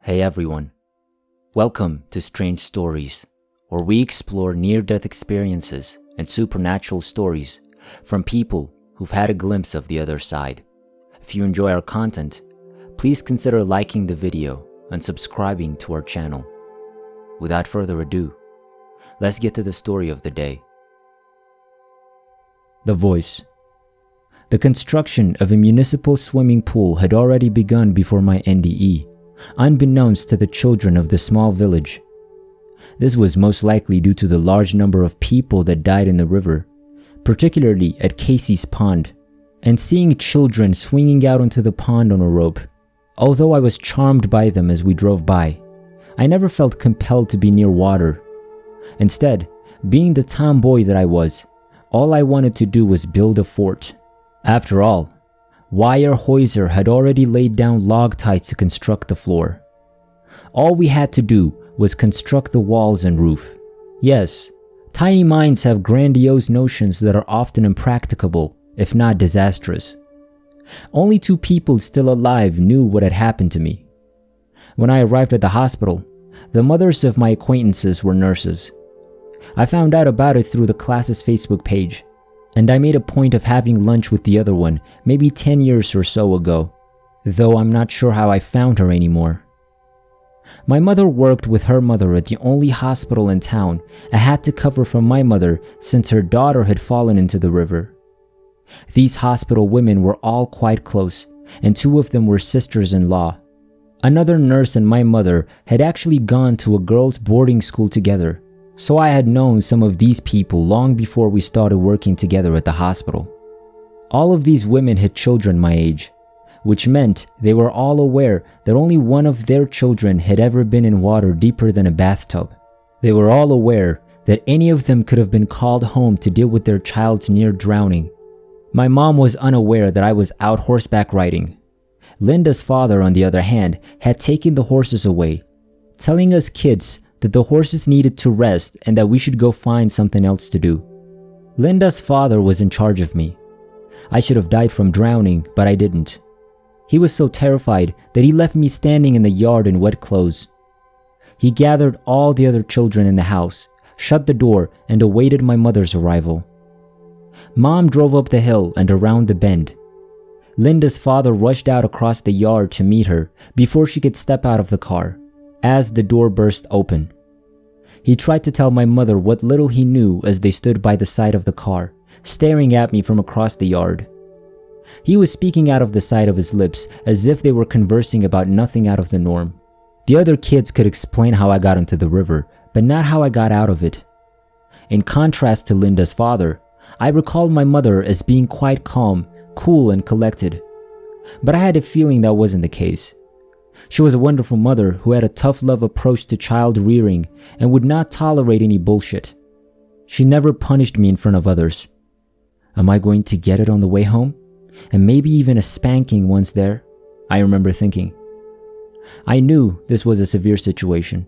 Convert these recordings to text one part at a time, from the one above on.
Hey everyone, welcome to Strange Stories, where we explore near-death experiences and supernatural stories from people who've had a glimpse of the other side. If you enjoy our content, please consider liking the video and subscribing to our channel. Without further ado, let's get to the story of the day. The Voice. The construction of a municipal swimming pool had already begun before my NDE, unbeknownst to the children of the small village. This was most likely due to the large number of people that died in the river, particularly at Casey's Pond, and seeing children swinging out onto the pond on a rope. Although I was charmed by them as we drove by, I never felt compelled to be near water. Instead, being the tomboy that I was, all I wanted to do was build a fort. After all, Weyerhaeuser had already laid down log ties to construct the floor. All we had to do was construct the walls and roof. Yes, tiny minds have grandiose notions that are often impracticable, if not disastrous. Only 2 people still alive knew what had happened to me. When I arrived at the hospital, the mothers of my acquaintances were nurses. I found out about it through the class's Facebook page, and I made a point of having lunch with the other one maybe 10 years or so ago, though I'm not sure how I found her anymore. My mother worked with her mother at the only hospital in town and had to cover for my mother since her daughter had fallen into the river. These hospital women were all quite close, and 2 of them were sisters-in-law. Another nurse and my mother had actually gone to a girls' boarding school together, so I had known some of these people long before we started working together at the hospital. All of these women had children my age, which meant they were all aware that only one of their children had ever been in water deeper than a bathtub. They were all aware that any of them could have been called home to deal with their child's near drowning. My mom was unaware that I was out horseback riding. Linda's father, on the other hand, had taken the horses away, telling us kids that the horses needed to rest and that we should go find something else to do. Linda's father was in charge of me. I should have died from drowning, but I didn't. He was so terrified that he left me standing in the yard in wet clothes. He gathered all the other children in the house, shut the door, and awaited my mother's arrival. Mom drove up the hill and around the bend. Linda's father rushed out across the yard to meet her before she could step out of the car, as the door burst open. He tried to tell my mother what little he knew as they stood by the side of the car, staring at me from across the yard. He was speaking out of the side of his lips as if they were conversing about nothing out of the norm. The other kids could explain how I got into the river, but not how I got out of it. In contrast to Linda's father, I recalled my mother as being quite calm, cool, and collected. But I had a feeling that wasn't the case. She was a wonderful mother who had a tough love approach to child rearing and would not tolerate any bullshit. She never punished me in front of others. Am I going to get it on the way home? And maybe even a spanking once there? I remember thinking. I knew this was a severe situation.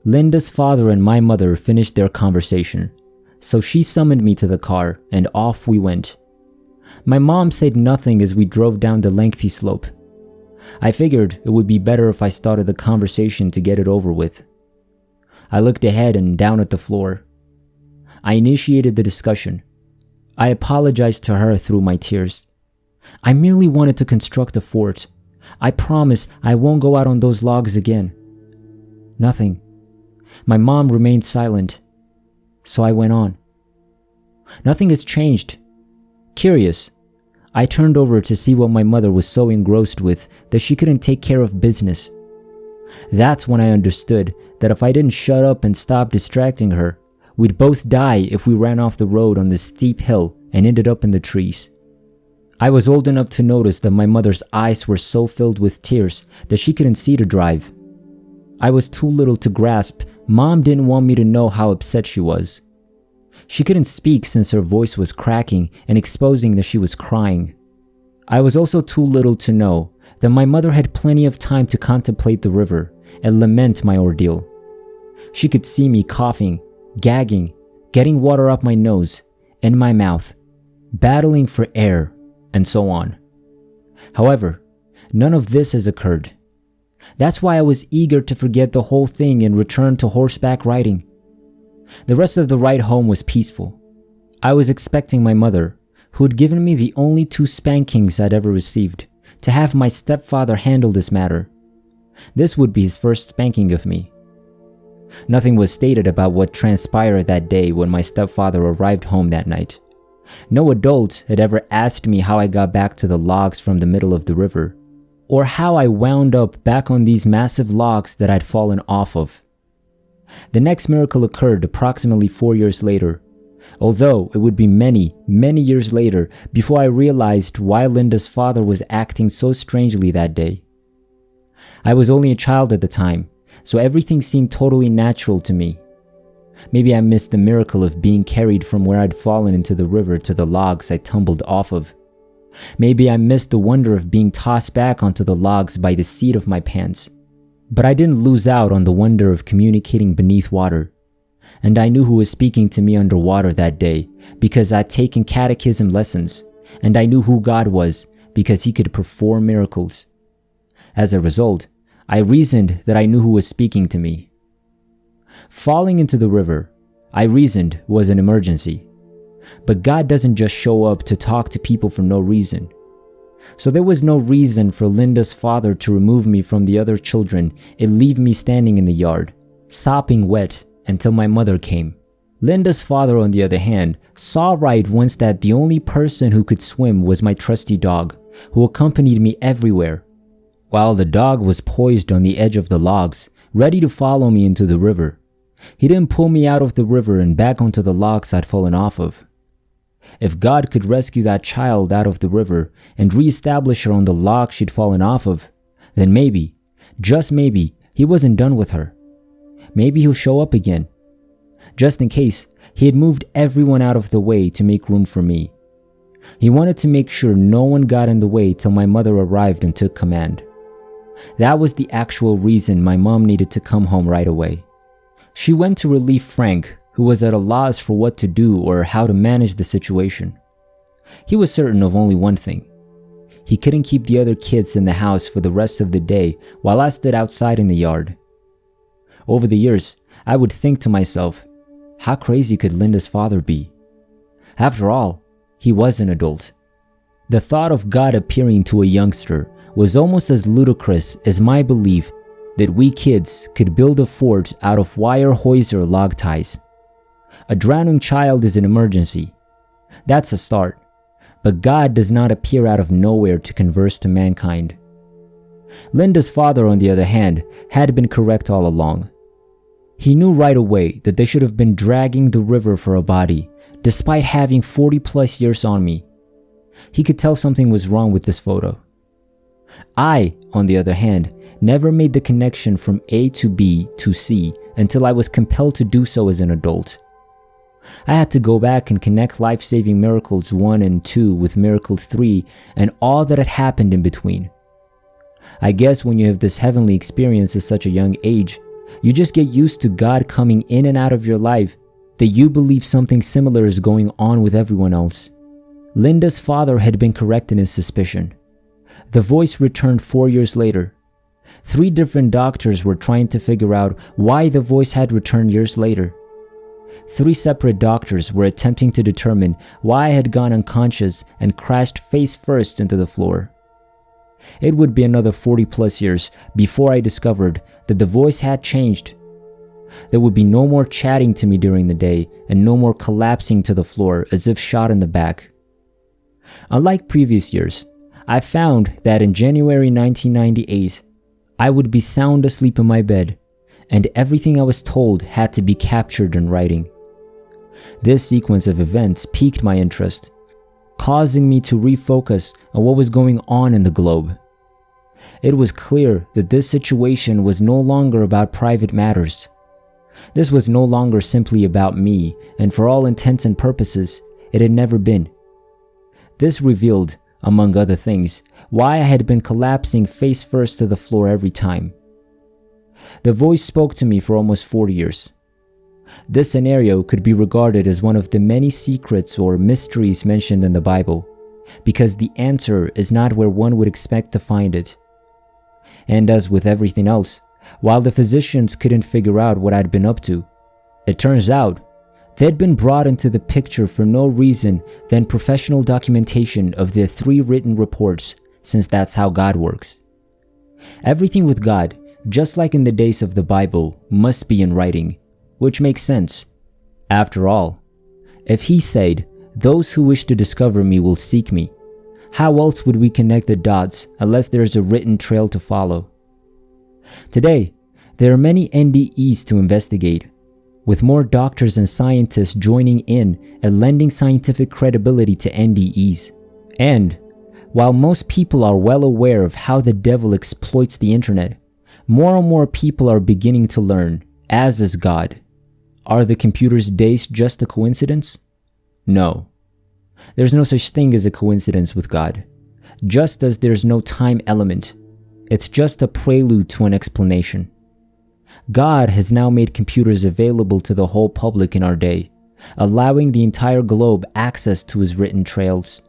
Linda's father and my mother finished their conversation, so she summoned me to the car and off we went. My mom said nothing as we drove down the lengthy slope. I figured it would be better if I started the conversation to get it over with. I looked ahead and down at the floor. I initiated the discussion. I apologized to her through my tears. I merely wanted to construct a fort. I promise I won't go out on those logs again. Nothing. My mom remained silent, so I went on. Nothing has changed. Curious, I turned over to see what my mother was so engrossed with that she couldn't take care of business. That's when I understood that if I didn't shut up and stop distracting her, we'd both die if we ran off the road on this steep hill and ended up in the trees. I was old enough to notice that my mother's eyes were so filled with tears that she couldn't see to drive. I was too little to grasp. Mom didn't want me to know how upset she was. She couldn't speak since her voice was cracking and exposing that she was crying. I was also too little to know that my mother had plenty of time to contemplate the river and lament my ordeal. She could see me coughing, gagging, getting water up my nose and my mouth, battling for air, and so on. However, none of this has occurred. That's why I was eager to forget the whole thing and return to horseback riding. The rest of the ride home was peaceful. I was expecting my mother, who had given me the only 2 spankings I'd ever received, to have my stepfather handle this matter. This would be his first spanking of me. Nothing was stated about what transpired that day when my stepfather arrived home that night. No adult had ever asked me how I got back to the logs from the middle of the river, or how I wound up back on these massive logs that I'd fallen off of. The next miracle occurred approximately 4 years later, although it would be many, many years later before I realized why Linda's father was acting so strangely that day. I was only a child at the time, so everything seemed totally natural to me. Maybe I missed the miracle of being carried from where I'd fallen into the river to the logs I tumbled off of. Maybe I missed the wonder of being tossed back onto the logs by the seat of my pants. But I didn't lose out on the wonder of communicating beneath water. And I knew who was speaking to me underwater that day because I'd taken catechism lessons, and I knew who God was because he could perform miracles. As a result, I reasoned that I knew who was speaking to me. Falling into the river, I reasoned, was an emergency. But God doesn't just show up to talk to people for no reason. So there was no reason for Linda's father to remove me from the other children and leave me standing in the yard, sopping wet, until my mother came. Linda's father, on the other hand, saw right once that the only person who could swim was my trusty dog, who accompanied me everywhere. While the dog was poised on the edge of the logs, ready to follow me into the river, he didn't pull me out of the river and back onto the logs I'd fallen off of. If God could rescue that child out of the river and reestablish her on the log she'd fallen off of, then maybe, just maybe, he wasn't done with her. Maybe he'll show up again. Just in case, he had moved everyone out of the way to make room for me. He wanted to make sure no one got in the way till my mother arrived and took command. That was the actual reason my mom needed to come home right away. She went to relieve Frank, who was at a loss for what to do or how to manage the situation. He was certain of only one thing. He couldn't keep the other kids in the house for the rest of the day while I stood outside in the yard. Over the years, I would think to myself, how crazy could Linda's father be? After all, he was an adult. The thought of God appearing to a youngster was almost as ludicrous as my belief that we kids could build a fort out of wire hawser log ties. A drowning child is an emergency. That's a start. But God does not appear out of nowhere to converse to mankind. Linda's father, on the other hand, had been correct all along. He knew right away that they should have been dragging the river for a body, despite having 40 plus years on me. He could tell something was wrong with this photo. I, on the other hand, never made the connection from A to B to C until I was compelled to do so as an adult. I had to go back and connect life-saving miracles 1 and 2 with miracle 3 and all that had happened in between. I guess when you have this heavenly experience at such a young age, you just get used to God coming in and out of your life, that you believe something similar is going on with everyone else. Linda's father had been correct in his suspicion. The voice returned 4 years later. 3 different doctors were trying to figure out why the voice had returned years later. 3 separate doctors were attempting to determine why I had gone unconscious and crashed face first into the floor. It would be another 40 plus years before I discovered that the voice had changed. There would be no more chatting to me during the day and no more collapsing to the floor as if shot in the back. Unlike previous years, I found that in January 1998, I would be sound asleep in my bed, and everything I was told had to be captured in writing. This sequence of events piqued my interest, causing me to refocus on what was going on in the globe. It was clear that this situation was no longer about private matters. This was no longer simply about me, and for all intents and purposes, it had never been. This revealed, among other things, why I had been collapsing face first to the floor every time. The voice spoke to me for almost 4 years. This scenario could be regarded as one of the many secrets or mysteries mentioned in the Bible, because the answer is not where one would expect to find it. And as with everything else, while the physicians couldn't figure out what I'd been up to, it turns out they'd been brought into the picture for no reason than professional documentation of their 3 written reports, since that's how God works. Everything with God, just like in the days of the Bible, must be in writing, which makes sense. After all, if he said, "Those who wish to discover me will seek me," how else would we connect the dots unless there's a written trail to follow? Today, there are many NDEs to investigate, with more doctors and scientists joining in and lending scientific credibility to NDEs. And while most people are well aware of how the devil exploits the internet, more and more people are beginning to learn, as is God. Are the computer's days just a coincidence? No. There's no such thing as a coincidence with God. Just as there's no time element, it's just a prelude to an explanation. God has now made computers available to the whole public in our day, allowing the entire globe access to his written trails.